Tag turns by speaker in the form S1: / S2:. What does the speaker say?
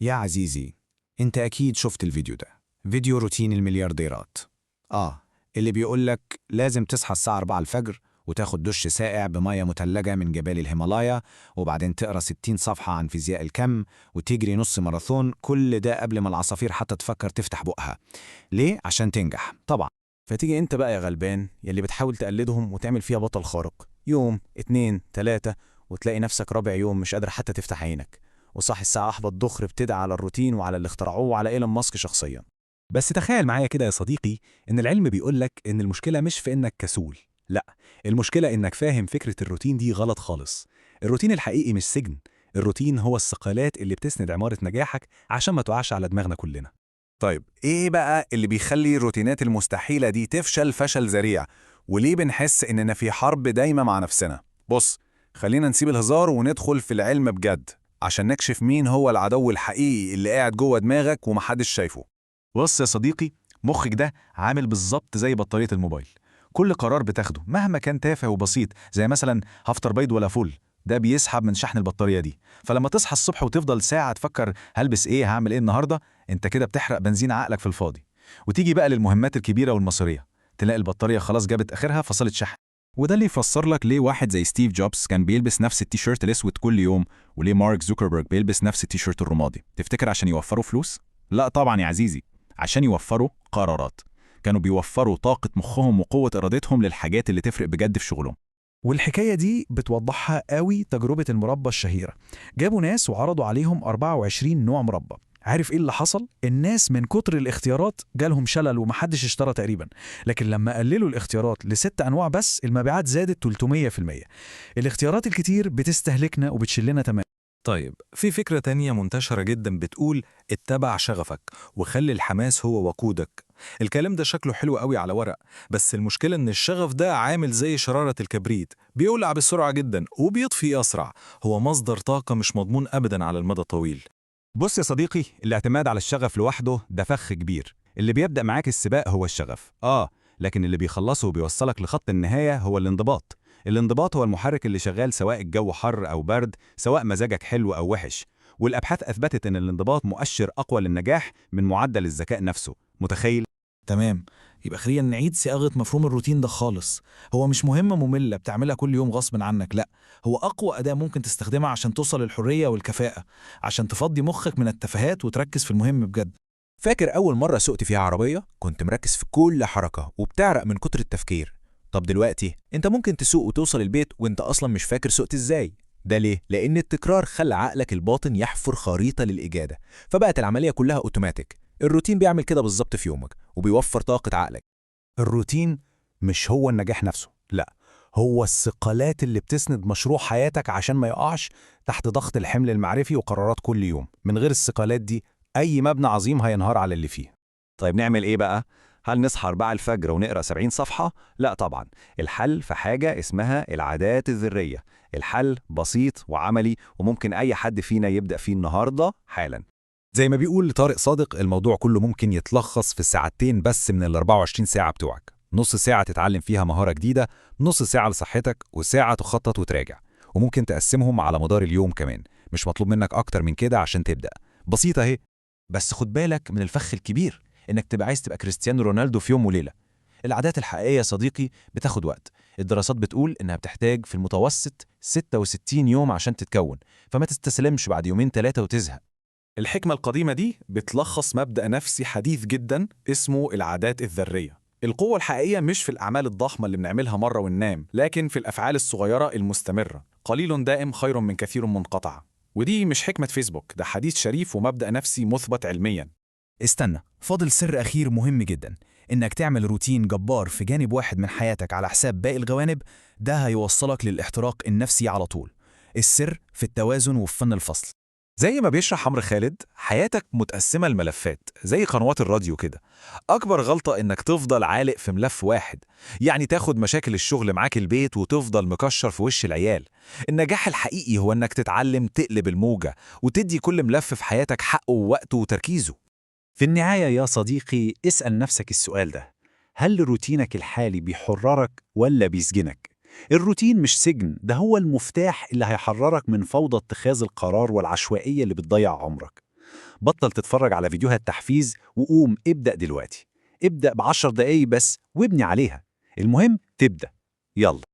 S1: يا عزيزي، انت اكيد شفت الفيديو ده، فيديو روتين المليارديرات. اللي بيقولك لازم تصحى الساعة 4 الفجر وتاخد دش ساقع بمية متلجة من جبال الهيمالايا، وبعدين تقرأ 60 صفحة عن فيزياء الكم، وتجري نص ماراثون، كل ده قبل ما العصافير حتى تفكر تفتح بقها. ليه؟ عشان تنجح طبعا.
S2: فتيجي انت بقى يا غلبان يلي بتحاول تقلدهم وتعمل فيها بطل خارق، يوم اتنين تلاتة وتلاقي نفسك رابع يوم مش قادر حتى تفتح عينك، وصاحي الساعة أحبط ضخر بتدعي على الروتين وعلى اللي اخترعوه وعلى إيلون ماسك شخصيا.
S3: بس تخيل معايا كده يا صديقي إن العلم بيقولك إن المشكلة مش في إنك كسول، لا، المشكلة إنك فاهم فكرة الروتين دي غلط خالص. الروتين الحقيقي مش سجن، الروتين هو الثقالات اللي بتسند عمارة نجاحك عشان ما تقعش على دماغنا كلنا.
S4: طيب إيه بقى اللي بيخلي الروتينات المستحيلة دي تفشل فشل ذريع؟ وليه بنحس إننا في حرب دايمة مع نفسنا؟ بص، خلينا نسيب الهزار وندخل في العلم بجد عشان نكشف مين هو العدو الحقيقي اللي قاعد جوه دماغك ومحدش شايفه.
S5: بص يا صديقي، مخك ده عامل بالظبط زي بطارية الموبايل. كل قرار بتاخده مهما كان تافه وبسيط، زي مثلا هفطر بيض ولا فول، ده بيسحب من شحن البطارية دي. فلما تصحى الصبح وتفضل ساعة تفكر هلبس ايه، هعمل ايه النهاردة، انت كده بتحرق بنزين عقلك في الفاضي. وتيجي بقى للمهمات الكبيرة والمصيرية، تلاقي البطارية خلاص جابت اخرها، فصلت شحن.
S3: وده اللي يفسر لك ليه واحد زي ستيف جوبز كان بيلبس نفس التيشيرت الاسود كل يوم، وليه مارك زوكربيرج بيلبس نفس التيشيرت الرمادي. تفتكر عشان يوفروا فلوس؟ لا طبعا يا عزيزي، عشان يوفروا قرارات. كانوا بيوفروا طاقة مخهم وقوة إرادتهم للحاجات اللي تفرق بجد في شغلهم.
S6: والحكاية دي بتوضحها قوي تجربة المربى الشهيرة. جابوا ناس وعرضوا عليهم 24 نوع مربى. عارف ايه اللي حصل؟ الناس من كتر الاختيارات جالهم شلل ومحدش اشترى تقريبا. لكن لما قللوا الاختيارات ل6 أنواع بس، المبيعات زادت 300%. الاختيارات الكتير بتستهلكنا وبتشلنا تماما.
S7: طيب، في فكرة تانية منتشرة جدا بتقول اتبع شغفك وخلي الحماس هو وقودك. الكلام ده شكله حلو قوي على ورق، بس المشكلة ان الشغف ده عامل زي شرارة الكبريت، بيولع بسرعة جدا وبيطفي أسرع. هو مصدر طاقة مش مضمون أبدا على المدى الطويل.
S3: بص يا صديقي، الاعتماد على الشغف لوحده ده فخ كبير. اللي بيبدأ معاك السباق هو الشغف، لكن اللي بيخلصه وبيوصلك لخط النهاية هو الانضباط. الانضباط هو المحرك اللي شغال سواء الجو حر أو برد، سواء مزاجك حلو أو وحش. والأبحاث أثبتت إن الانضباط مؤشر أقوى للنجاح من معدل الذكاء نفسه. متخيل؟
S2: تمام، يبقى خلينا نعيد صياغة مفهوم الروتين ده خالص. هو مش مهمة مملة بتعملها كل يوم غصب عنك، لا، هو أقوى أداة ممكن تستخدمها عشان توصل للحرية والكفاءة، عشان تفضي مخك من التفاهات وتركز في المهم بجد.
S8: فاكر أول مرة سوقت فيها عربية؟ كنت مركز في كل حركة وبتعرق من كتر التفكير. طب دلوقتي انت ممكن تسوق وتوصل البيت وانت أصلا مش فاكر سوقت ازاي. ده ليه؟ لأن التكرار خلى عقلك الباطن يحفر خريطة للإجادة، فبقت العملية كلها أوتوماتيك. الروتين بيعمل كده بالظبط في يومك وبيوفر طاقة عقلك.
S1: الروتين مش هو النجاح نفسه، لا، هو الثقالات اللي بتسند مشروع حياتك عشان ما يقعش تحت ضغط الحمل المعرفي وقرارات كل يوم. من غير الثقالات دي أي مبنى عظيم هينهار على اللي فيه.
S4: طيب نعمل إيه بقى؟ هل نصحى 4 الفجر ونقرأ 70 صفحة؟ لا طبعا. الحل في حاجة اسمها العادات الذرية. الحل بسيط وعملي وممكن أي حد فينا يبدأ فيه النهاردة حالا.
S3: زي ما بيقول طارق صادق، الموضوع كله ممكن يتلخص في ساعتين بس من ال 24 ساعة بتوعك. نص ساعة تتعلم فيها مهارة جديدة، نص ساعة لصحتك، وساعة تخطط وتراجع. وممكن تقسمهم على مدار اليوم كمان، مش مطلوب منك أكتر من كده عشان تبدأ. بسيطة اهي.
S2: بس خد بالك من الفخ الكبير، إنك تبقى عايز تبقى كريستيانو رونالدو في يوم وليلة. العادات الحقيقية يا صديقي بتاخد وقت. الدراسات بتقول إنها بتحتاج في المتوسط 66 يوم عشان تتكون، فما تستسلمش بعد يومين 3 وتزهق.
S7: الحكمة القديمة دي بتلخص مبدأ نفسي حديث جدا اسمه العادات الذرية. القوة الحقيقية مش في الأعمال الضخمة اللي بنعملها مرة وننام، لكن في الأفعال الصغيرة المستمرة. قليل دائم خير من كثير منقطع. ودي مش حكمة فيسبوك، ده حديث شريف ومبدأ نفسي مثبت علميا.
S6: استنى، فاضل سر أخير مهم جدا، إنك تعمل روتين جبار في جانب واحد من حياتك على حساب باقي الجوانب. ده هيوصلك للاحتراق النفسي على طول. السر في التوازن وفي فن الفصل.
S5: زي ما بيشرح عمرو خالد، حياتك متقسمة لملفات زي قنوات الراديو كده. أكبر غلطة إنك تفضل عالق في ملف واحد، يعني تاخد مشاكل الشغل معاك البيت وتفضل مكشر في وش العيال. النجاح الحقيقي هو إنك تتعلم تقلب الموجة وتدي كل ملف في حياتك حقه ووقته وتركيزه.
S1: في النهاية يا صديقي، اسأل نفسك السؤال ده: هل روتينك الحالي بيحررك ولا بيسجنك؟ الروتين مش سجن، ده هو المفتاح اللي هيحررك من فوضى اتخاذ القرار والعشوائية اللي بتضيع عمرك.
S3: بطل تتفرج على فيديوهات تحفيز وقوم ابدأ دلوقتي. ابدأ ب10 دقايق بس وابني عليها. المهم تبدأ. يلا.